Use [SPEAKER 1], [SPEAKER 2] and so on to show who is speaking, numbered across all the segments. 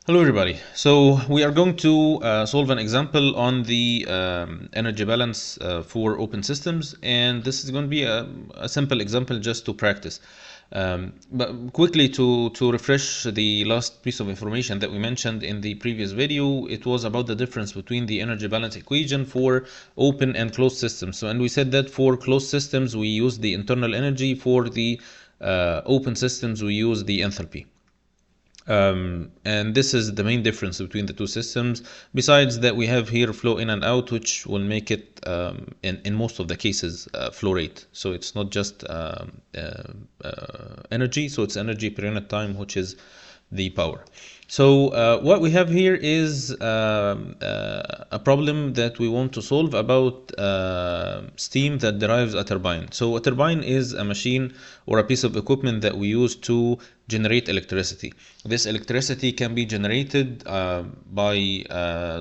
[SPEAKER 1] Hello everybody. So we are going to solve an example on the energy balance for open systems, and this is going to be a simple example just to practice. But quickly to refresh the last piece of information that we mentioned in the previous video, it was about the difference between the energy balance equation for open and closed systems. So, and we said that for closed systems we use the internal energy, for the open systems we use the enthalpy. And this is the main difference between the two systems. Besides that, we have here flow in and out, which will make it, in most of the cases, flow rate. So it's not just energy, so it's energy per unit time, which is the power. So what we have here is a problem that we want to solve about steam that derives a turbine. So a turbine is a machine or a piece of equipment that we use to generate electricity. This electricity can be generated by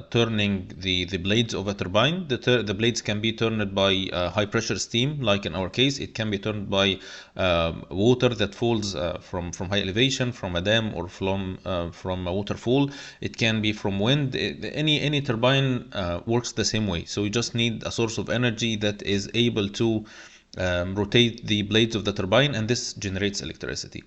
[SPEAKER 1] turning the blades of a turbine. The blades can be turned by high pressure steam, like in our case. It can be turned by water that falls from high elevation, from a dam, or from a waterfall. It can be from wind. Any turbine works the same way. So you just need a source of energy that is able to rotate the blades of the turbine, and this generates electricity.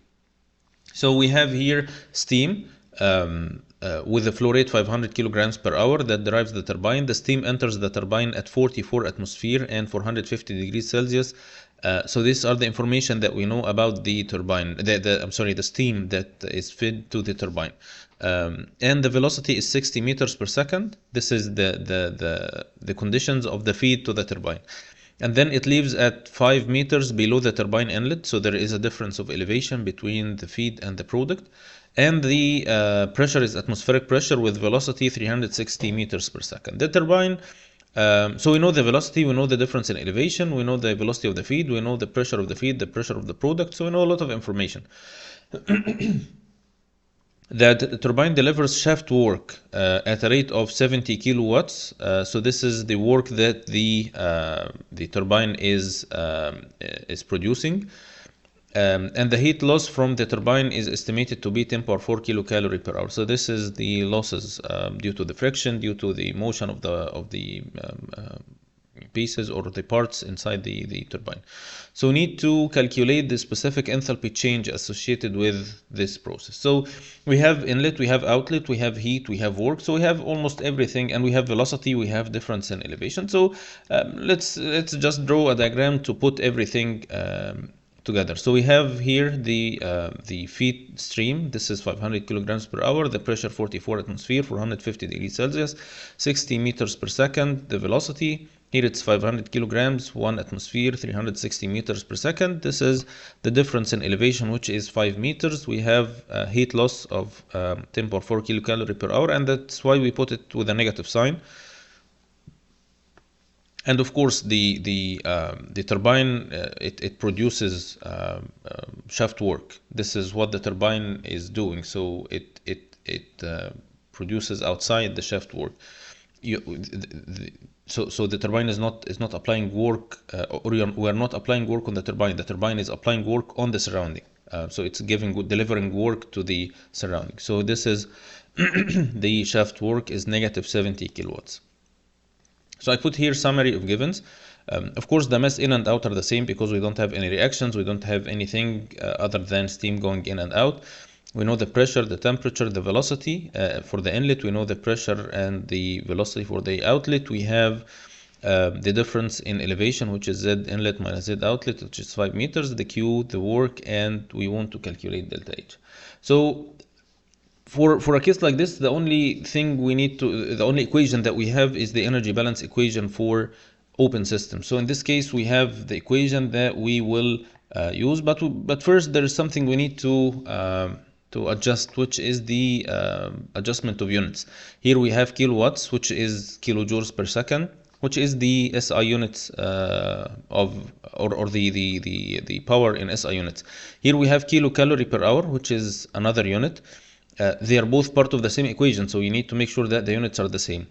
[SPEAKER 1] So we have here steam with a flow rate 500 kilograms per hour that drives the turbine. The steam enters the turbine at 44 atmosphere and 450 degrees Celsius. So these are the information that we know about the turbine. The steam that is fed to the turbine. And the velocity is 60 meters per second. This is the conditions of the feed to the turbine. And then it leaves at 5 meters below the turbine inlet, so there is a difference of elevation between the feed and the product. And the pressure is atmospheric pressure with velocity 360 meters per second. The turbine, so we know the velocity, we know the difference in elevation, we know the velocity of the feed, we know the pressure of the feed, the pressure of the product, so we know a lot of information. That the turbine delivers shaft work at a rate of 70 kilowatts. So this is the work that the turbine is producing. And the heat loss from the turbine is estimated to be 10 power 4 kilocalorie per hour. So this is the losses due to the friction, due to the motion of the pieces or the parts inside the turbine. So we need to calculate the specific enthalpy change associated with this process. So we have inlet, we have outlet, we have heat, we have work. So we have almost everything, and we have velocity, we have difference in elevation. So let's just draw a diagram to put everything together. So we have here the feed stream. This is 500 kilograms per hour. The pressure 44 atmosphere, 450 degrees Celsius, 60 meters per second. The velocity here it's 500 kilograms, 1 atmosphere, 360 meters per second. This is the difference in elevation, which is 5 meters. We have heat loss of 10 power 4 kilocalorie per hour, and that's why we put it with a negative sign. And of course, the turbine it produces shaft work. This is what the turbine is doing. So it produces outside the shaft work. So the turbine is not applying work, we are not applying work on the turbine. The turbine is applying work on the surrounding. So it's delivering work to the surrounding. So this is the shaft work is negative 70 kilowatts. So I put here summary of givens. Of course, the mass in and out are the same because we don't have any reactions. We don't have anything other than steam going in and out. We know the pressure, the temperature, the velocity for the inlet. We know the pressure and the velocity for the outlet. We have the difference in elevation, which is Z inlet minus Z outlet, which is 5 meters, the Q, the work, and we want to calculate delta H. So for a case like this, the only equation that we have is the energy balance equation for open systems. So in this case, we have the equation that we will use, but first there is something we need to adjust, which is the adjustment of units. Here we have kilowatts, which is kilojoules per second, which is the SI units or the power in SI units. Here we have kilocalorie per hour, which is another unit. They are both part of the same equation, so you need to make sure that the units are the same.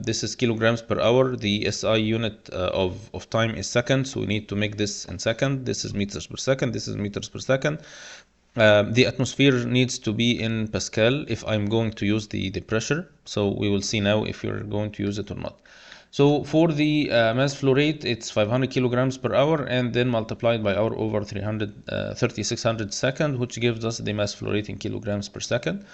[SPEAKER 1] This is kilograms per hour. The SI unit of time is seconds, so we need to make this in second. This is meters per second. This is meters per second. The atmosphere needs to be in Pascal if I'm going to use the pressure. So we will see now if you're going to use it or not. So for the mass flow rate, it's 500 kilograms per hour, and then multiplied by hour over 3600 second, which gives us the mass flow rate in kilograms per second.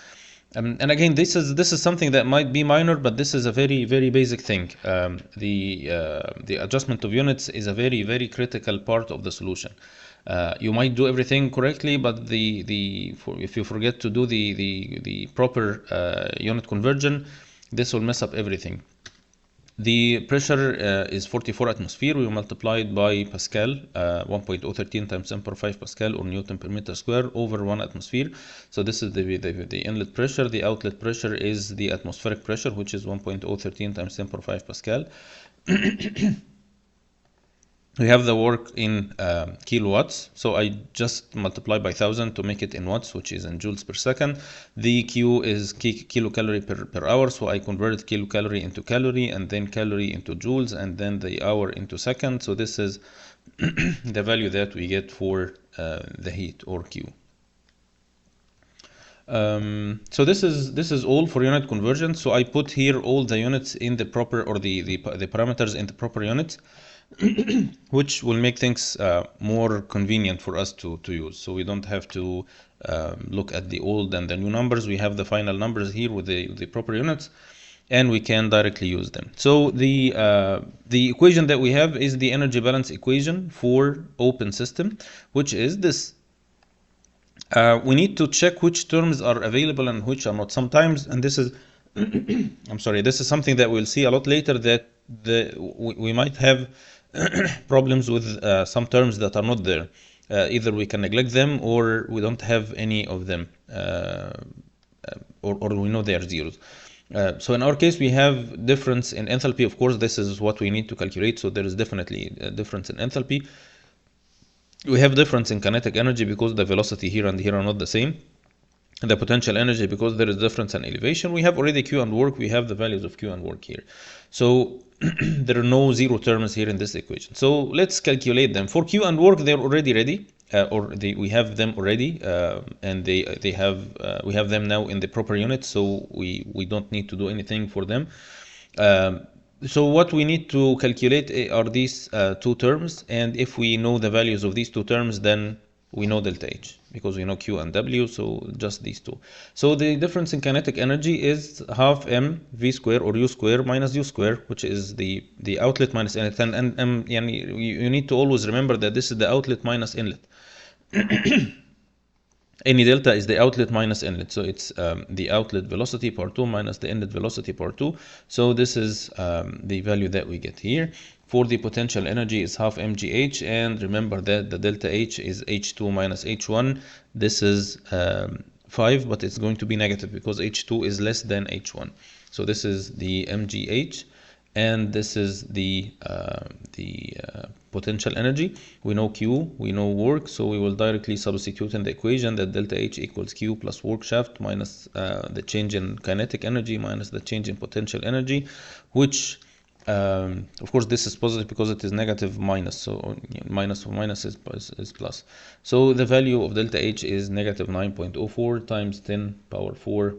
[SPEAKER 1] And again, this is something that might be minor, but this is a very basic thing. The adjustment of units is a very critical part of the solution. You might do everything correctly, but if you forget to do the proper unit conversion, this will mess up everything. The pressure is 44 atmosphere. We multiply it by Pascal, 1.013 times 10 power 5 Pascal or Newton per meter square over 1 atmosphere. So this is the inlet pressure. The outlet pressure is the atmospheric pressure, which is 1.013 times 10 power 5 Pascal. We have the work in kilowatts, so I just multiply by 1000 to make it in watts, which is in joules per second. The Q is kilocalorie per hour, so I converted kilocalorie into calorie, and then calorie into joules, and then the hour into second. So this is the value that we get for the heat, or Q. So this is all for unit conversion. So I put here all the units in the proper, or the parameters in the proper units, which will make things more convenient for us to use. So we don't have to look at the old and the new numbers. We have the final numbers here with the proper units, and we can directly use them. So the equation that we have is the energy balance equation for open system, which is this. We need to check which terms are available and which are not sometimes, and this is I'm sorry, this is something that we'll see a lot later, that we might have problems with some terms that are not there. Either we can neglect them, or we don't have any of them, or we know they are zeros. So in our case, we have difference in enthalpy. Of course, this is what we need to calculate, so there is definitely a difference in enthalpy. We have difference in kinetic energy because the velocity here and here are not the same. The potential energy because there is difference in elevation. We have already Q and work. We have the values of Q and work here. So there are no zero terms here in this equation. So let's calculate them. For Q and work, they're already ready, we have them already, and we have them now in the proper unit. So we don't need to do anything for them. So what we need to calculate are these two terms, and if we know the values of these two terms, then we know delta H, because we know Q and W, so just these two. So the difference in kinetic energy is half m v square or u square minus u square, which is the outlet minus inlet. And you need to always remember that this is the outlet minus inlet. Any delta is the outlet minus inlet, so it's the outlet velocity part 2 minus the inlet velocity part 2. So this is the value that we get here. For the potential energy is half mgh, and remember that the delta H is H2 minus H1. This is 5, but it's going to be negative because H2 is less than H1. So this is the mgh, and this is the potential energy. We know Q, we know work, so we will directly substitute in the equation that delta H equals Q plus work shaft minus the change in kinetic energy minus the change in potential energy, which of course this is positive because it is negative minus, so minus of minus is plus. So the value of delta H is negative 9.04 times 10 power 4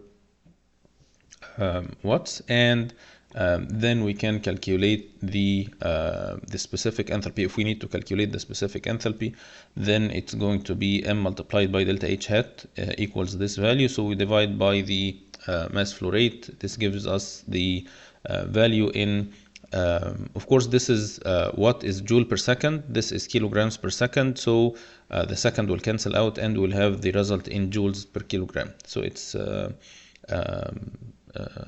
[SPEAKER 1] watts, and then we can calculate the specific enthalpy. If we need to calculate the specific enthalpy, then it's going to be m multiplied by delta H hat equals this value. So we divide by the mass flow rate. This gives us the value in of course this is watt is joule per second, this is kilograms per second, so the second will cancel out and we'll have the result in joules per kilogram. So it's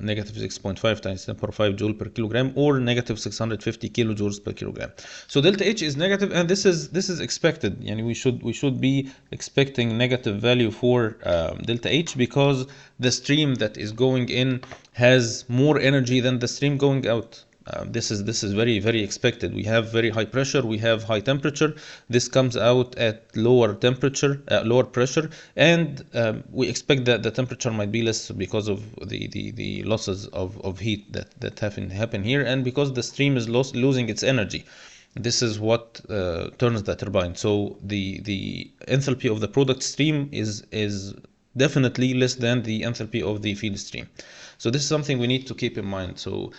[SPEAKER 1] negative 6.5 times 10 power 5 joule per kilogram, or negative 650 kilojoules per kilogram. So delta H is negative, and this is expected. We should be expecting negative value for delta H, because the stream that is going in has more energy than the stream going out. This is very expected. We have very high pressure, we have high temperature. This comes out at lower temperature, lower pressure, and we expect that the temperature might be less because of the losses of heat that happen here, and because the stream is losing its energy. This is what turns the turbine. So the enthalpy of the product stream is definitely less than the enthalpy of the feed stream. So this is something we need to keep in mind. So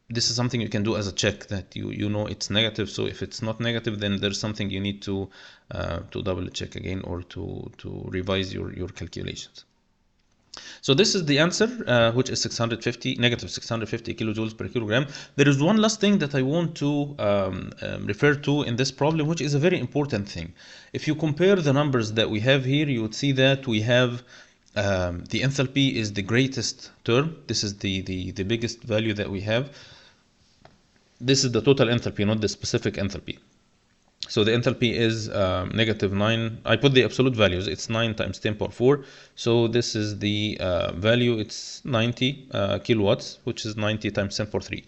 [SPEAKER 1] this is something you can do as a check, that you know it's negative. So if it's not negative, then there's something you need to double check again, or to revise your calculations. So this is the answer, which is negative 650 kilojoules per kilogram. There is one last thing that I want to refer to in this problem, which is a very important thing. If you compare the numbers that we have here, you would see that we have the enthalpy is the greatest term. This is the biggest value that we have. This is the total enthalpy, not the specific enthalpy. So the enthalpy is negative 9. I put the absolute values. It's 9 times 10 power 4. So this is the value. It's 90 kilowatts, which is 90 times 10 power 3.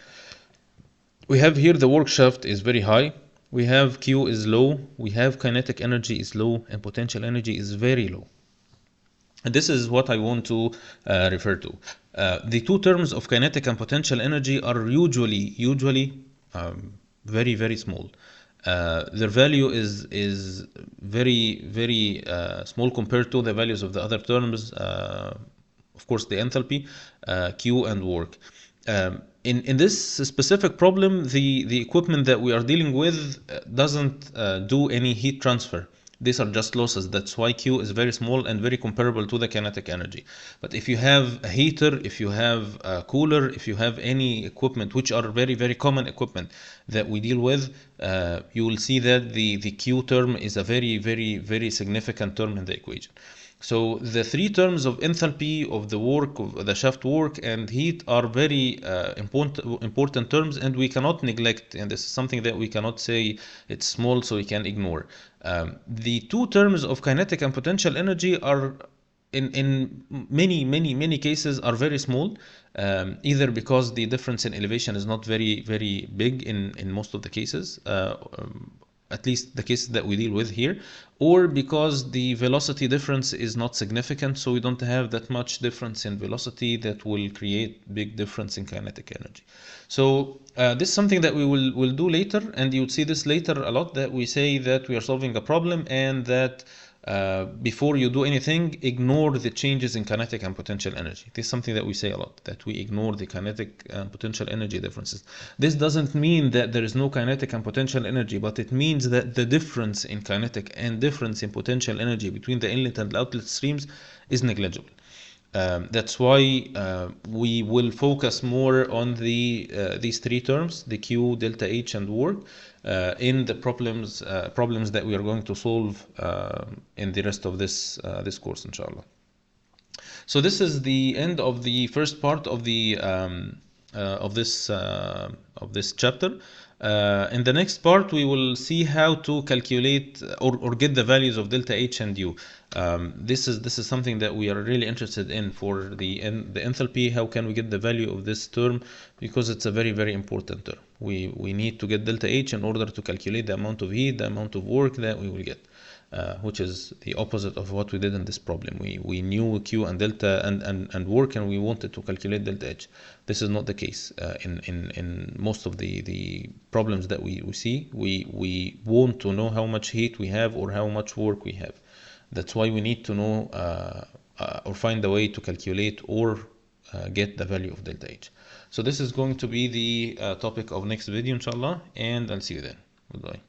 [SPEAKER 1] We have here the work shaft is very high. We have Q is low. We have kinetic energy is low, and potential energy is very low. And this is what I want to refer to. The two terms of kinetic and potential energy are usually very, very small. Their value is very small compared to the values of the other terms. Of course, the enthalpy, Q, and work. In this specific problem, the equipment that we are dealing with doesn't do any heat transfer. These are just losses. That's why Q is very small and very comparable to the kinetic energy. But if you have a heater, if you have a cooler, if you have any equipment, which are very common equipment that we deal with, you will see that the Q term is a very significant term in the equation. So the three terms of enthalpy, of the work, of the shaft work, and heat are very important terms, and we cannot neglect, and this is something that we cannot say it's small, so we can ignore. The two terms of kinetic and potential energy are in many cases are very small, either because the difference in elevation is not very big in most of the cases, at least the cases that we deal with here, or because the velocity difference is not significant, so we don't have that much difference in velocity that will create big difference in kinetic energy. So this is something that we will do later, and you would see this later a lot, that we say that we are solving a problem, and that before you do anything, ignore the changes in kinetic and potential energy. This is something that we say a lot, that we ignore the kinetic and potential energy differences. This doesn't mean that there is no kinetic and potential energy, but it means that the difference in kinetic and difference in potential energy between the inlet and outlet streams is negligible. That's why we will focus more on these three terms, the Q, delta H, and work, in the problems that we are going to solve in the rest of this course, inshallah. So this is the end of the first part of the of this chapter. In the next part, we will see how to calculate or get the values of delta H and U. This is something that we are really interested in for the enthalpy. How can we get the value of this term? Because it's a very important term. We need to get delta H in order to calculate the amount of heat, the amount of work that we will get. Which is the opposite of what we did in this problem. We knew Q and delta and work, and we wanted to calculate delta H. This is not the case in most of the problems that we see. We want to know how much heat we have or how much work we have. That's why we need to know or find a way to calculate or get the value of delta H. So this is going to be the topic of next video, inshallah, and I'll see you then. Goodbye.